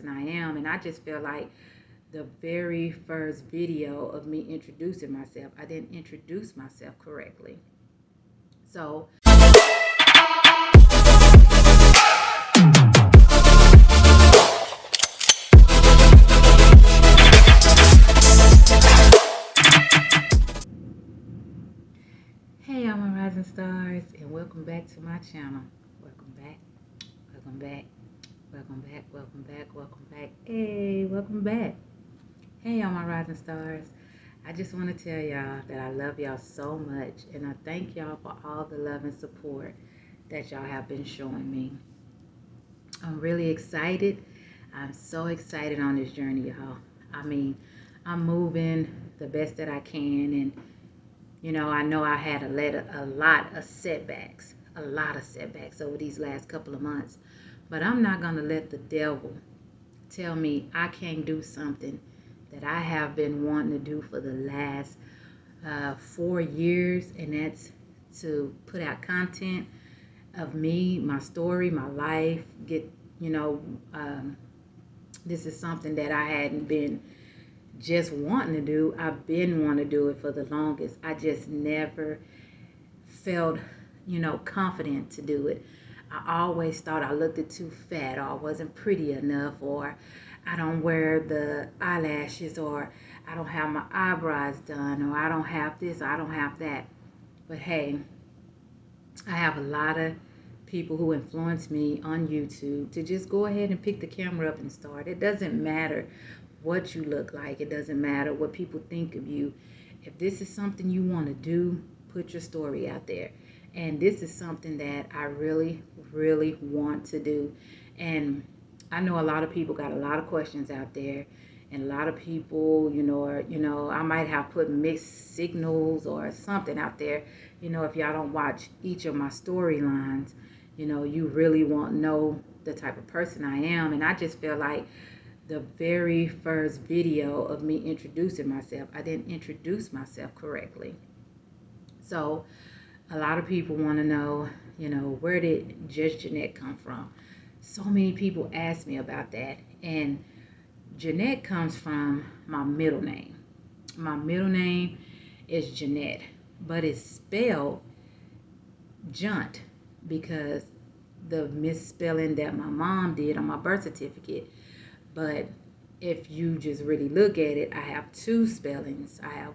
person I am. And I just feel like the very first video of me introducing myself, I didn't introduce myself correctly. So hey, all my rising stars, and welcome back to my channel. Welcome back, welcome back, welcome back, welcome back, welcome back. Hey, welcome back. Hey, all my rising stars. I just want to tell y'all that I love y'all so much, and I thank y'all for all the love and support that y'all have been showing me. I'm really excited. I'm so excited on this journey, y'all. I mean, I'm moving the best that I can, and I know I had a lot of setbacks, over these last couple of months. But I'm not going to let the devil tell me I can't do something that I have been wanting to do for the last 4 years, and that's to put out content of me, my story, my life. This is something that I hadn't been just wanting to do. I've been wanting to do it for the longest. I just never felt, confident to do it. I always thought I looked too fat, or I wasn't pretty enough, or I don't wear the eyelashes, or I don't have my eyebrows done, or I don't have this, or I don't have that. But hey, I have a lot of people who influence me on YouTube to just go ahead and pick the camera up and start. It doesn't matter what you look like. It doesn't matter what people think of you. If this is something you want to do, put your story out there. And this is something that I really, really want to do. And I know a lot of people got a lot of questions out there. And a lot of people, I might have put mixed signals or something out there. If y'all don't watch each of my storylines, you really won't know the type of person I am. And I just feel like the very first video of me introducing myself, I didn't introduce myself correctly. So a lot of people want to know, where did Just Jeanette come from? So many people ask me about that. And Jeanette comes from my middle name. My middle name is Jeanette, but it's spelled Junt because the misspelling that my mom did on my birth certificate. But if you just really look at it, I have two spellings. I have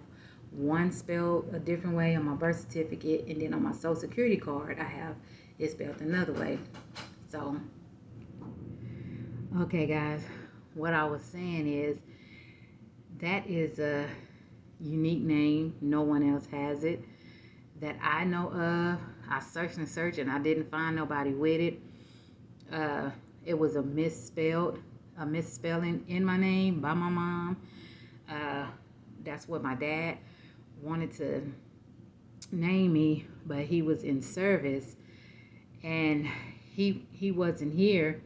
one spelled a different way on my birth certificate, and then on my social security card, I have it spelled another way. So, okay, guys, what I was saying is that is a unique name. No one else has it that I know of. I searched and searched, and I didn't find nobody with it. It was a misspelling in my name by my mom. That's what my dad wanted to name me, but he was in service, and he wasn't here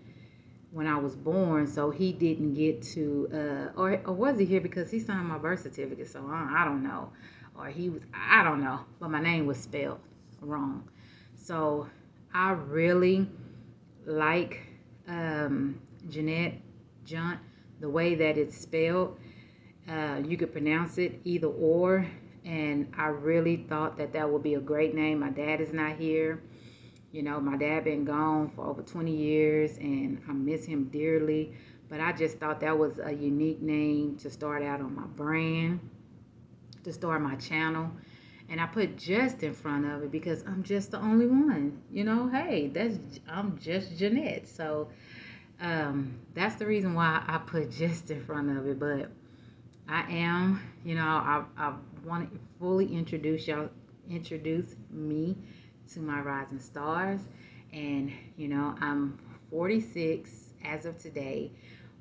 when I was born, so he didn't get to, or was he here because he signed my birth certificate? So I don't know, or I don't know, but my name was spelled wrong. So I really like Jeanette Junt, the way that it's spelled. You could pronounce it either or, and I really thought that would be a great name. My dad is not here. My dad been gone for over 20 years, and I miss him dearly. But I just thought that was a unique name to start out on my brand, to start my channel. And I put Just in front of it because I'm just the only one. Hey, I'm just Jeanette. So that's the reason why I put Just in front of it. But I am, I want to fully introduce me to my rising stars. And, I'm 46 as of today,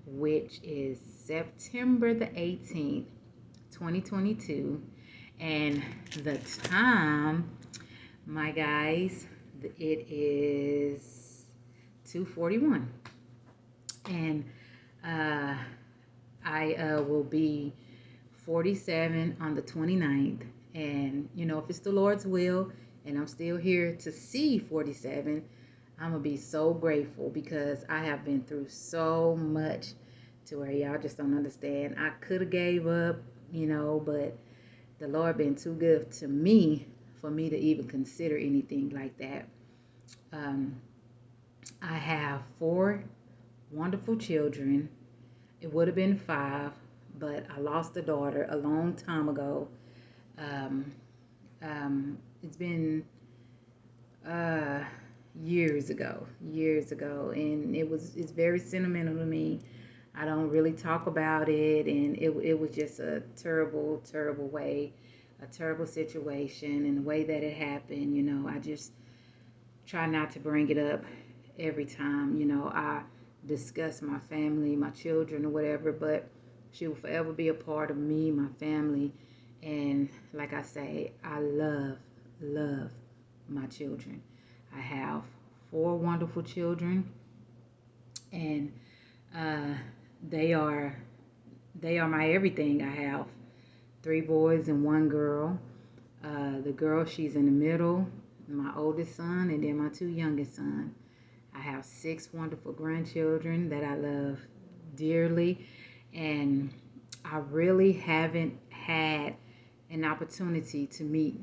which is September the 18th, 2022. And the time, my guys, it is 2:41. And I will be 47 on the 29th. And, if it's the Lord's will and I'm still here to see 47, I'm going to be so grateful because I have been through so much to where y'all just don't understand. I could have gave up, but the Lord been too good to me for me to even consider anything like that. Um, I have four wonderful children. It would have been five, but I lost a daughter a long time ago. Um, it's been uh, years ago, and it's very sentimental to me. I don't really talk about it, and it was just a terrible, terrible way, a terrible situation, and the way that it happened. I just try not to bring it up every time. I discuss my family, my children, or whatever, but she will forever be a part of me, my family, and like I say, I love my children. I have four wonderful children, and uh, they are they are my everything. I have three boys and one girl. The girl, she's in the middle, my oldest son, and then my two youngest sons. I have six wonderful grandchildren that I love dearly, and I really haven't had an opportunity to meet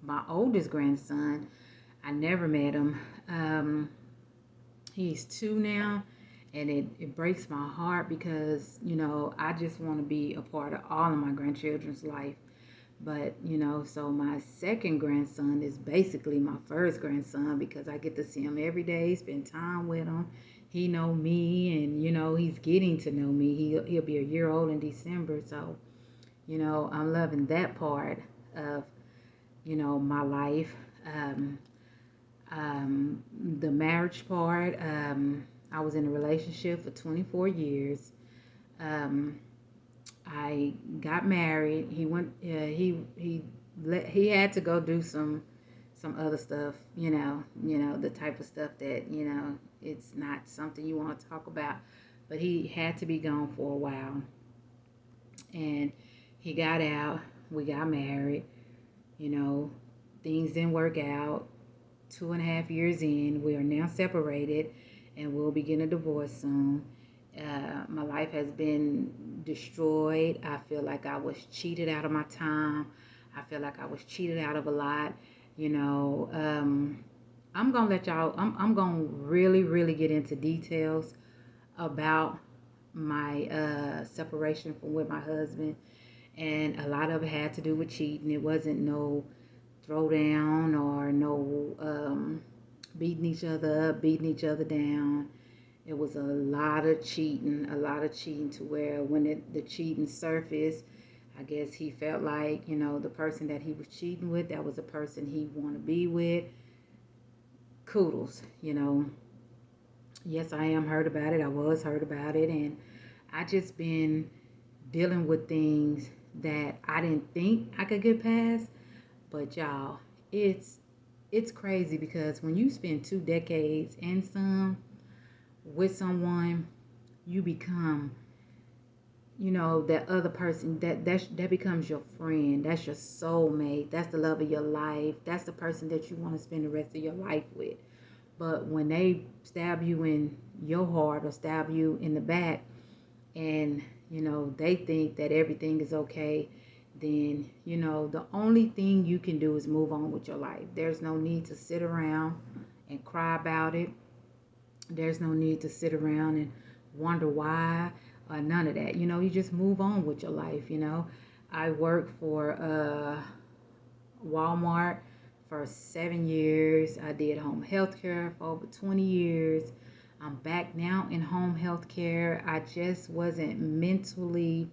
my oldest grandson. I never met him. He's two now, and it breaks my heart because, I just want to be a part of all of my grandchildren's life. But, so my second grandson is basically my first grandson because I get to see him every day, spend time with him. He know me, and, he's getting to know me. He'll be a year old in December. So, I'm loving that part of, my life. Um, the marriage part, I was in a relationship for 24 years. Um, I got married. He went. He had to go do some other stuff. The type of stuff that it's not something you want to talk about. But he had to be gone for a while, and he got out. We got married. You know, things didn't work out. 2.5 years in, we are now separated, and we'll be getting a divorce soon. My life has been destroyed. I feel like I was cheated out of my time. I feel like I was cheated out of a lot. You know, I'm gonna let y'all. I'm gonna really, really get into details about my separation from with my husband, and a lot of it had to do with cheating. It wasn't no throwdown or no beating each other up, beating each other down. It was a lot of cheating to where when the cheating surfaced, I guess he felt like, the person that he was cheating with, that was the person he wanted to be with. Kudos. Yes, I am hurt about it. I was hurt about it. And I just been dealing with things that I didn't think I could get past. But y'all, it's crazy because when you spend 2 decades and some with someone, you become, that other person that becomes your friend. That's your soulmate. That's the love of your life. That's the person that you want to spend the rest of your life with. But when they stab you in your heart or stab you in the back, and they think that everything is okay, then the only thing you can do is move on with your life. There's no need to sit around and cry about it. There's no need to sit around and wonder why or none of that. You just move on with your life. I worked for Walmart for 7 years. I did home health care for over 20 years. I'm back now in home health care. I just wasn't mentally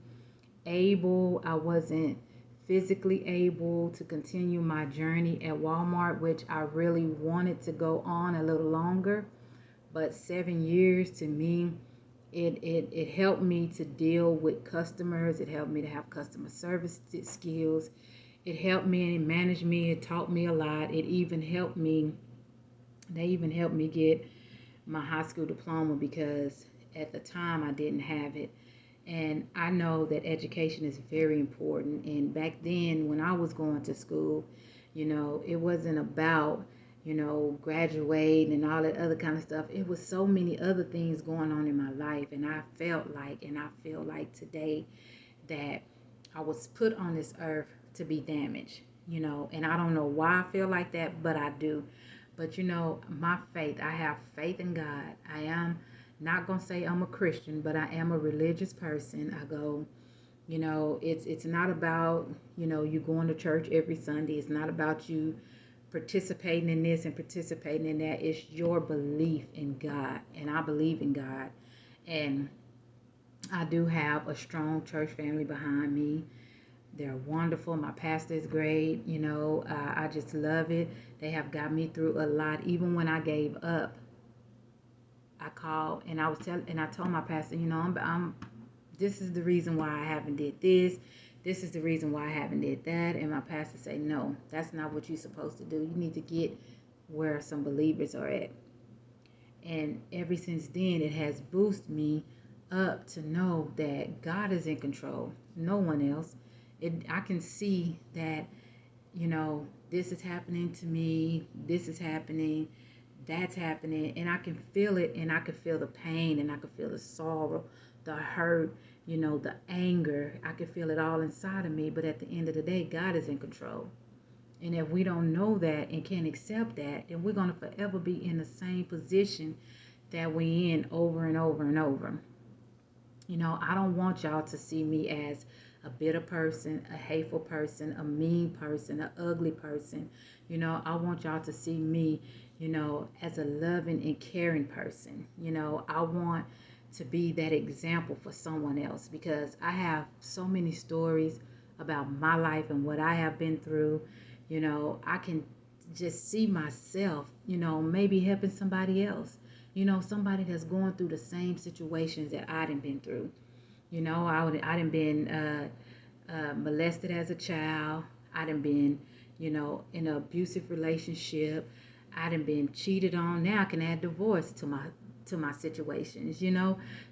able. I wasn't physically able to continue my journey at Walmart, which I really wanted to go on a little longer. But 7 years to me, it helped me to deal with customers. It helped me to have customer service skills. It helped me manage me. It taught me a lot. They even helped me get my high school diploma because at the time I didn't have it. And I know that education is very important. And back then, when I was going to school, it wasn't about, graduate and all that other kind of stuff. It was so many other things going on in my life. And I felt like, and I feel like today, that I was put on this earth to be damaged. And I don't know why I feel like that, but I do. But my faith, I have faith in God. I am not going to say I'm a Christian, but I am a religious person. I go, it's not about, you going to church every Sunday. It's not about you participating in this and participating in that. It's your belief in God. And I believe in God. And I do have a strong church family behind me. They're wonderful. My pastor is great. I just love it. They have got me through a lot. Even when I gave up, I called and I told my pastor, I'm this is the reason why I haven't did this. This is the reason why I haven't did that. And my pastor say, no, that's not what you're supposed to do. You need to get where some believers are at. And ever since then, it has boosted me up to know that God is in control, no one else. I can see that, this is happening to me, this is happening, that's happening, and I can feel it, and I can feel the pain, and I can feel the sorrow, the hurt, the anger. I can feel it all inside of me, but at the end of the day, God is in control. And if we don't know that and can't accept that, then we're going to forever be in the same position that we in over and over and over. I don't want y'all to see me as a bitter person, a hateful person, a mean person, an ugly person. I want y'all to see me, as a loving and caring person. I want to be that example for someone else, because I have so many stories about my life and what I have been through. I can just see myself, maybe helping somebody else. Somebody that's going through the same situations that I done been through. I done been molested as a child. I done been, in an abusive relationship. I done been cheated on. Now I can add divorce to my situations.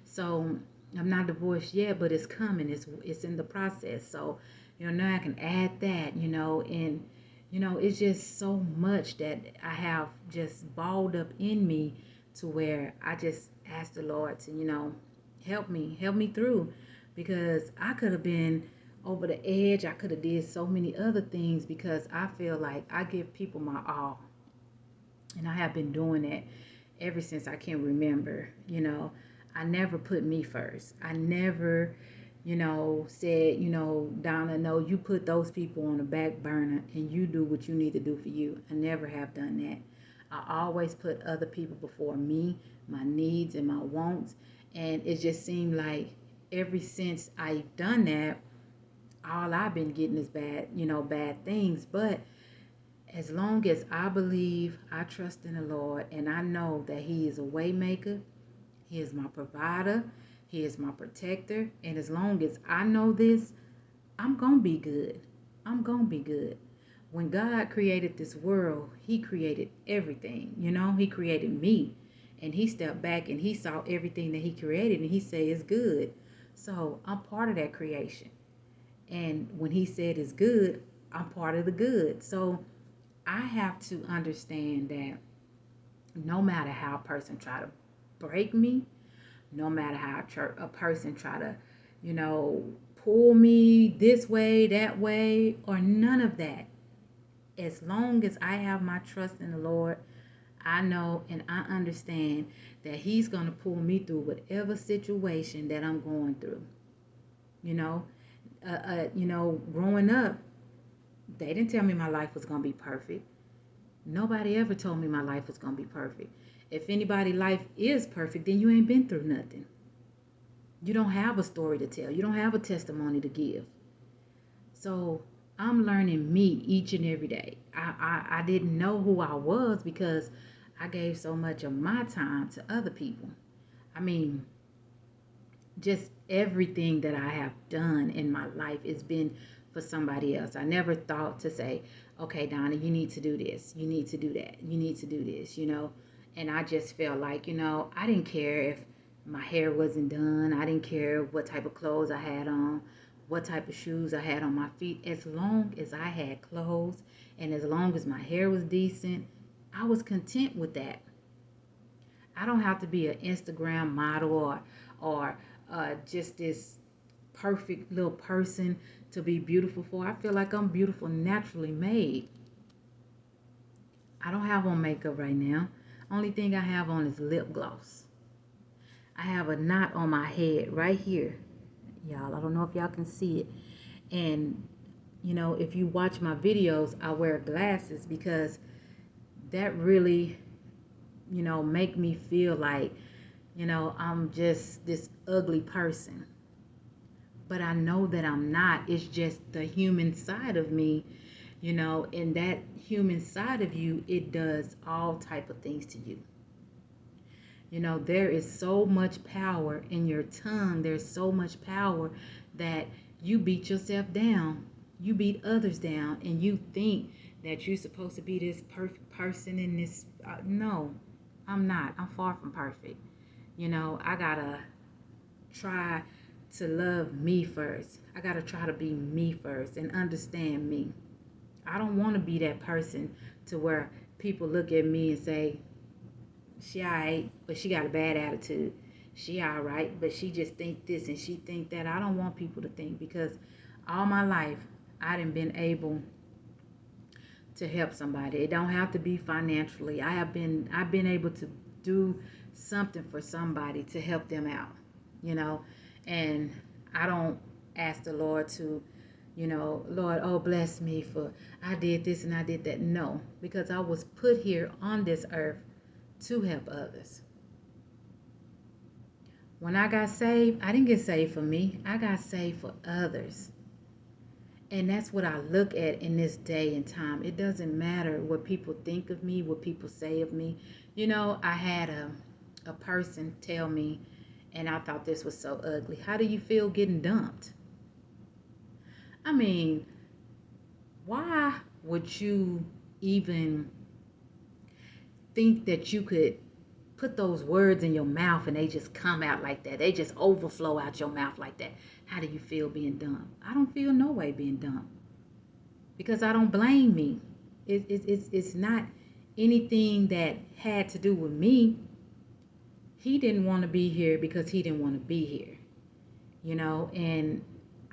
So I'm not divorced yet, but it's coming. It's in the process. So, now I can add that, and it's just so much that I have just balled up in me, to where I just ask the Lord to, help me through, because I could have been over the edge. I could have did so many other things, because I feel like I give people my all. And I have been doing that ever since I can remember. I never put me first. I never, said, Donna, no, you put those people on the back burner and you do what you need to do for you. I never have done that. I always put other people before me, my needs and my wants. And it just seemed like ever since I've done that, all I've been getting is bad things. But as long as I believe, I trust in the Lord, and I know that He is a way maker, He is my provider, He is my protector, and as long as I know this, I'm going to be good. I'm going to be good. When God created this world, He created everything. He created me, and He stepped back and He saw everything that He created, and He said it's good. So I'm part of that creation. And when He said it's good, I'm part of the good. So I have to understand that no matter how a person try to break me, no matter how a person try to, pull me this way, that way, or none of that, as long as I have my trust in the Lord, I know and I understand that He's going to pull me through whatever situation that I'm going through. Growing up, they didn't tell me my life was going to be perfect. Nobody ever told me my life was going to be perfect. If anybody's life is perfect, then you ain't been through nothing. You don't have a story to tell. You don't have a testimony to give. So I'm learning me each and every day. I didn't know who I was because I gave so much of my time to other people. I mean, just everything that I have done in my life has been for somebody else. I never thought to say, okay, Donna, you need to do this. You need to do that. You need to do this, And I just felt like, I didn't care if my hair wasn't done. I didn't care what type of clothes I had on, what type of shoes I had on my feet. As long as I had clothes and as long as my hair was decent, I was content with that. I don't have to be an Instagram model or just this perfect little person to be beautiful for. I feel like I'm beautiful naturally made. I don't have on makeup right now. Only thing I have on is lip gloss. I have a knot on my head right here. Y'all, I don't know if y'all can see it. And if you watch my videos, I wear glasses because that really, make me feel like, I'm just this ugly person. But I know that I'm not. It's just the human side of me, and that human side of you, it does all type of things to you. There is so much power in your tongue. There's so much power that you beat yourself down. You beat others down, and you think that you're supposed to be this perfect person in this. No, I'm not. I'm far from perfect. I gotta try to love me first. I gotta try to be me first and understand me. I don't want to be that person to where people look at me and say, she alright, but she got a bad attitude. She alright, but she just think this and she think that. I don't want people to think, because all my life I done been able to help somebody. It don't have to be financially. I've been able to do something for somebody to help them out, you know. And I don't ask the Lord to, Lord, oh bless me for I did this and I did that. No, because I was put here on this earth to help others. When I got saved, I didn't get saved for me. I got saved for others. And that's what I look at in this day and time. It doesn't matter what people think of me, what people say of me. I had a person tell me, and I thought this was so ugly. How do you feel getting dumped? I mean, why would you even think that you could put those words in your mouth and they just come out like that? They just overflow out your mouth like that. How do you feel being dumped? I don't feel no way being dumped, because I don't blame me. It's not anything that had to do with me. He didn't want to be here because he didn't want to be here, and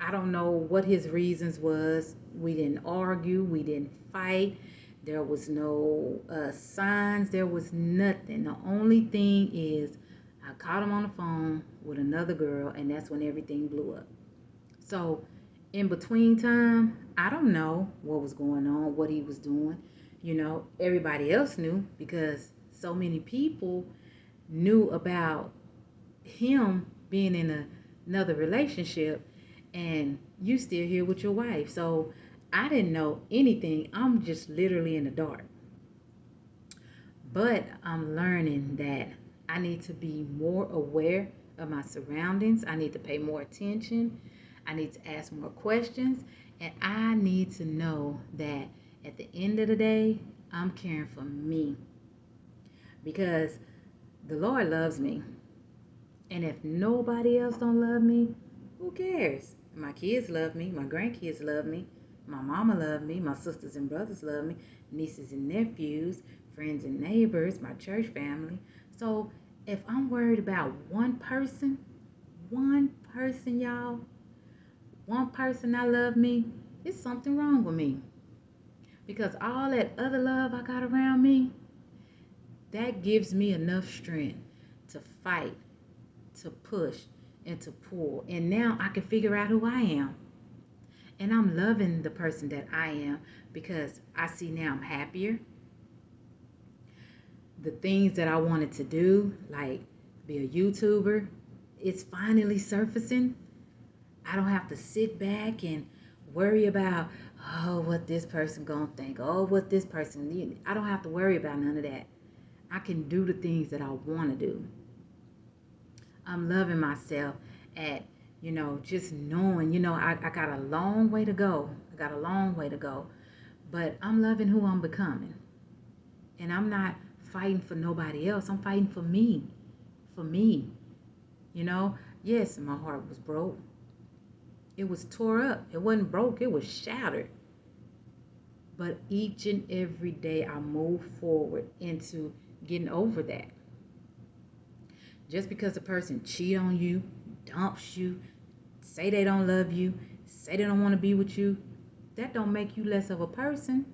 I don't know what his reasons was. We didn't argue, we didn't fight, there was no signs, there was nothing. The only thing is I caught him on the phone with another girl, and that's when everything blew up. So in between time, I don't know what was going on, what he was doing. Everybody else knew, because so many people knew about him being in another relationship, and you still here with your wife. So I didn't know anything. I'm just literally in the dark. But I'm learning that I need to be more aware of my surroundings. I need to pay more attention. I need to ask more questions. And I need to know that at the end of the day, I'm caring for me. Because the Lord loves me. And if nobody else don't love me, who cares? My kids love me. My grandkids love me. My mama love me. My sisters and brothers love me. Nieces and nephews, friends and neighbors, my church family. So if I'm worried about one person, y'all, one person that love me, it's something wrong with me. Because all that other love I got around me, that gives me enough strength to fight, to push, and to pull. And now I can figure out who I am. And I'm loving the person that I am, because I see now I'm happier. The things that I wanted to do, like be a YouTuber, it's finally surfacing. I don't have to sit back and worry about, oh, what this person gonna think, oh, what this person. I don't have to worry about none of that. I can do the things that I want to do. I'm loving myself at, just knowing, I got a long way to go. I got a long way to go. But I'm loving who I'm becoming. And I'm not fighting for nobody else. I'm fighting for me. For me. Yes, my heart was broke. It was tore up. It wasn't broke. It was shattered. But each and every day I move forward into getting over that. Just because a person cheat on you, dumps you, say they don't love you, say they don't want to be with you, that don't make you less of a person,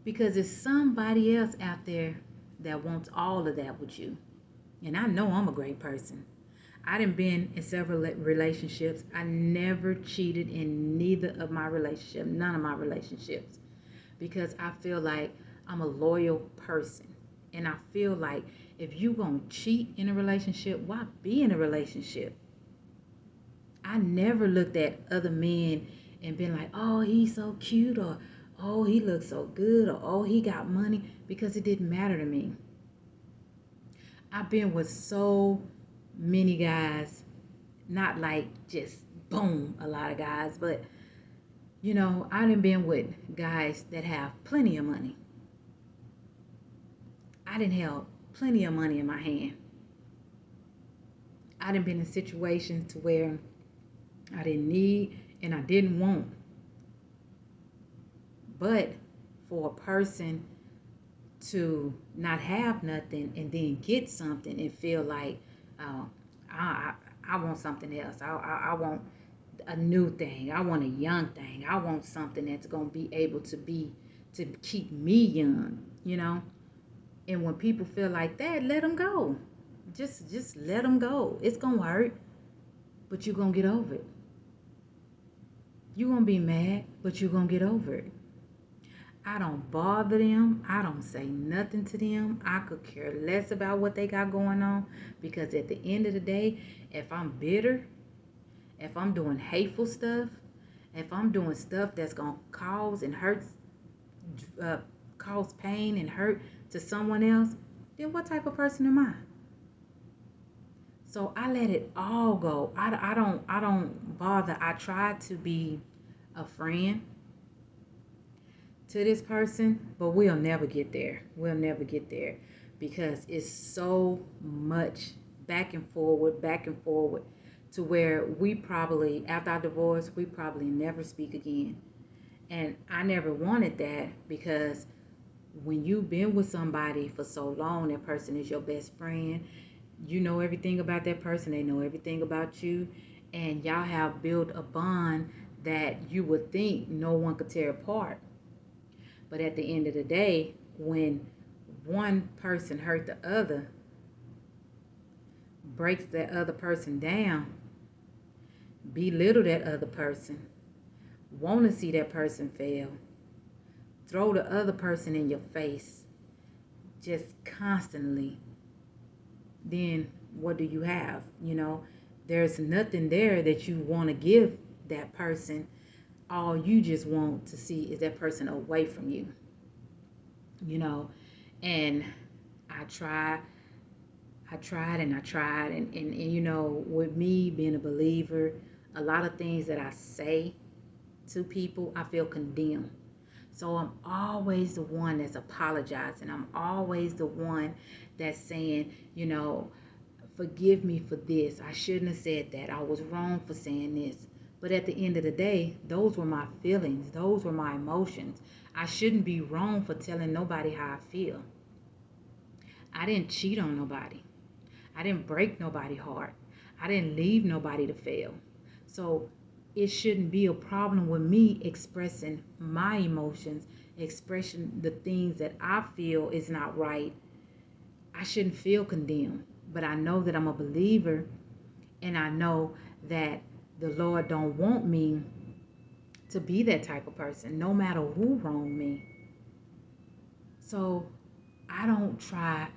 because there's somebody else out there that wants all of that with you. And I know I'm a great person. I done been in several relationships. I never cheated in neither of my relationships, none of my relationships, because I feel like I'm a loyal person. And I feel like if you gonna cheat in a relationship, why be in a relationship? I never looked at other men and been like, oh, he's so cute, or oh, he looks so good, or oh, he got money, because it didn't matter to me. I've been with so many guys, not like just boom, a lot of guys, but I done been with guys that have plenty of money. I done held plenty of money in my hand. I done been in situations to where I didn't need and I didn't want. But for a person to not have nothing and then get something and feel like, oh, I want something else. I want a new thing. I want a young thing. I want something that's going to be able to keep me young. And when people feel like that, let them go. Just let them go. It's going to hurt, but you're going to get over it. You're going to be mad, but you're going to get over it. I don't bother them. I don't say nothing to them. I could care less about what they got going on, because at the end of the day, if I'm bitter, if I'm doing hateful stuff, if I'm doing stuff that's going to cause and hurt, cause pain and hurt to someone else, then what type of person am I? So I let it all go. I don't bother. I try to be a friend to this person, but we'll never get there. We'll never get there, because it's so much back and forward, to where we probably, after our divorce, we probably never speak again. And I never wanted that, because when you've been with somebody for so long, that person is your best friend. You know everything about that person, they know everything about you, and y'all have built a bond that you would think no one could tear apart. But at the end of the day, when one person hurt the other, breaks that other person down, belittle that other person, want to see that person fail, throw the other person in your face, just constantly, then what do you have? There's nothing there that you want to give that person. All you just want to see is that person away from you. And I tried and I tried, and with me being a believer, a lot of things that I say to people, I feel condemned. So I'm always the one that's apologizing. I'm always the one that's saying, forgive me for this. I shouldn't have said that. I was wrong for saying this. But at the end of the day, those were my feelings. Those were my emotions. I shouldn't be wrong for telling nobody how I feel. I didn't cheat on nobody. I didn't break nobody's heart. I didn't leave nobody to fail. So it shouldn't be a problem with me expressing my emotions, expressing the things that I feel is not right. I shouldn't feel condemned. But I know that I'm a believer, and I know that the Lord don't want me to be that type of person, no matter who wronged me. So I don't try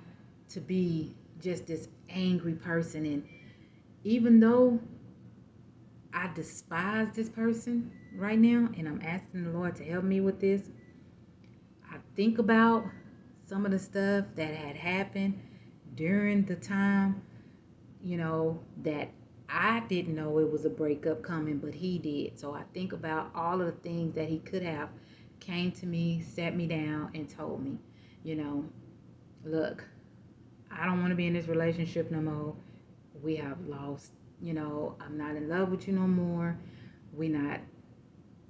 to be just this angry person. And even though I despise this person right now, and I'm asking the Lord to help me with this, I think about some of the stuff that had happened during the time, that I didn't know it was a breakup coming, but he did. So I think about all of the things that he could have came to me, sat me down, and told me, look, I don't want to be in this relationship no more. We have lost, I'm not in love with you no more. We not,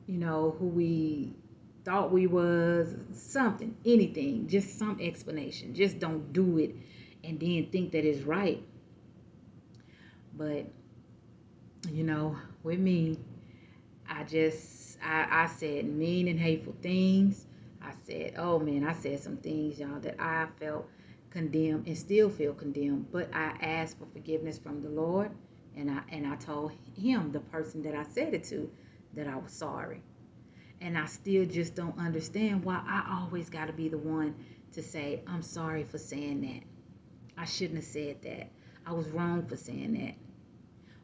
who we thought we was, something, anything, just some explanation. Just don't do it and then think that it's right. But with me, I said mean and hateful things. I said, oh man, I said some things, y'all, that I felt condemned and still feel condemned. But I asked for forgiveness from the Lord, and I told him, the person that I said it to, that I was sorry. And I still just don't understand why I always got to be the one to say, I'm sorry for saying that. I shouldn't have said that. I was wrong for saying that.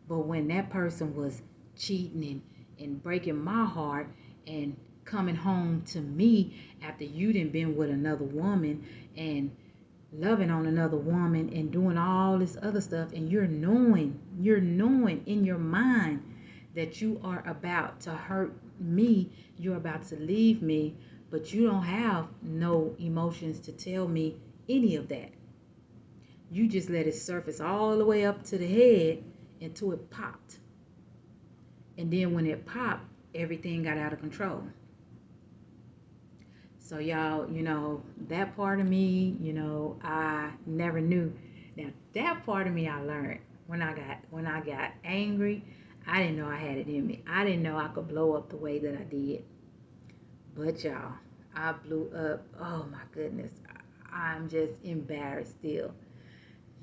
But when that person was cheating and breaking my heart and coming home to me after you done been with another woman and loving on another woman and doing all this other stuff, and you're knowing in your mind that you are about to hurt me, you're about to leave me, but you don't have no emotions to tell me any of that. You just let it surface all the way up to the head until it popped. And then when it popped, everything got out of control. So y'all, that part of me, I never knew. Now that part of me I learned when I got angry. I didn't know I had it in me. I didn't know I could blow up the way that I did. But y'all, I blew up. Oh my goodness. I'm just embarrassed still.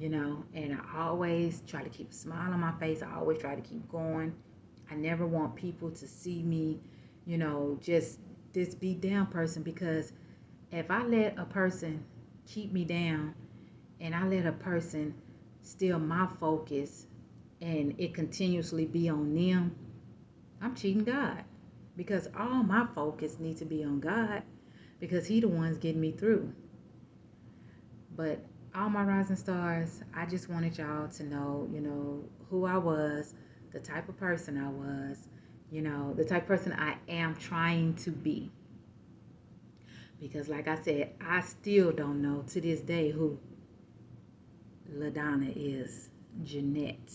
And I always try to keep a smile on my face. I always try to keep going. I never want people to see me, just this beat down person, because if I let a person keep me down and I let a person steal my focus and it continuously be on them, I'm cheating God, because all my focus needs to be on God, because he the one's getting me through. But all my rising stars, I just wanted y'all to know, who I was, the type of person I was, the type of person I am trying to be. Because like I said, I still don't know to this day who LaDonna is, Jeanette.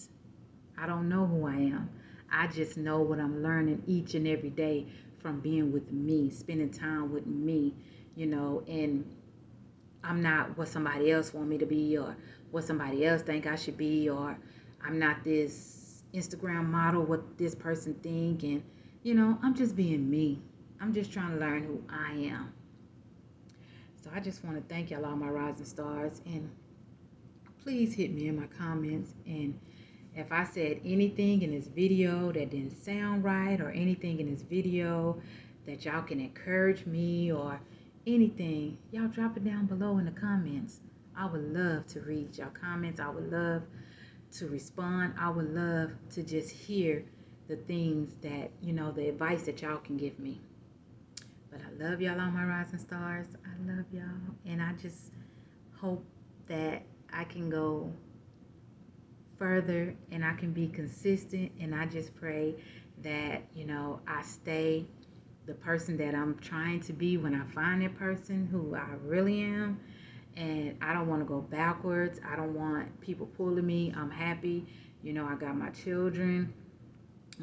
I don't know who I am. I just know what I'm learning each and every day from being with me, spending time with me, and I'm not what somebody else want me to be, or what somebody else think I should be, or I'm not this Instagram model, what this person think, and I'm just being me. I'm just trying to learn who I am. So I just want to thank y'all, all my rising stars, and please hit me in my comments. And if I said anything in this video that didn't sound right, or anything in this video that y'all can encourage me, or anything, y'all drop it down below in the comments. I would love to read y'all comments. I would love to respond. I would love to just hear the things that, the advice that y'all can give me. But I love y'all, all my rising stars. I love y'all. And I just hope that I can go further and I can be consistent. And I just pray that, I stay the person that I'm trying to be when I find that person who I really am. And I don't want to go backwards. I don't want people pulling me. I'm happy. I got my children.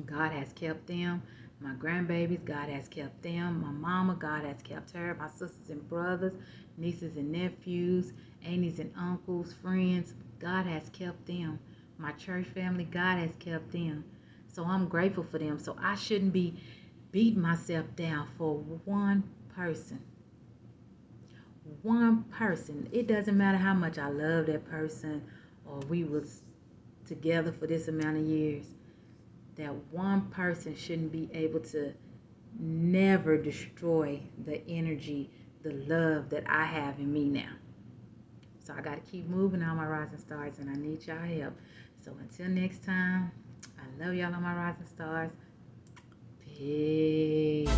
God has kept them. My grandbabies, God has kept them. My mama, God has kept her. My sisters and brothers, nieces and nephews, aunties and uncles, friends, God has kept them. My church family, God has kept them. So I'm grateful for them. So I shouldn't be beating myself down for one person. One person. It doesn't matter how much I love that person, or we was together for this amount of years. That one person shouldn't be able to never destroy the energy, the love that I have in me now. So I got to keep moving, on my rising stars, and I need y'all help. So until next time, I love y'all, on my rising stars. Peace.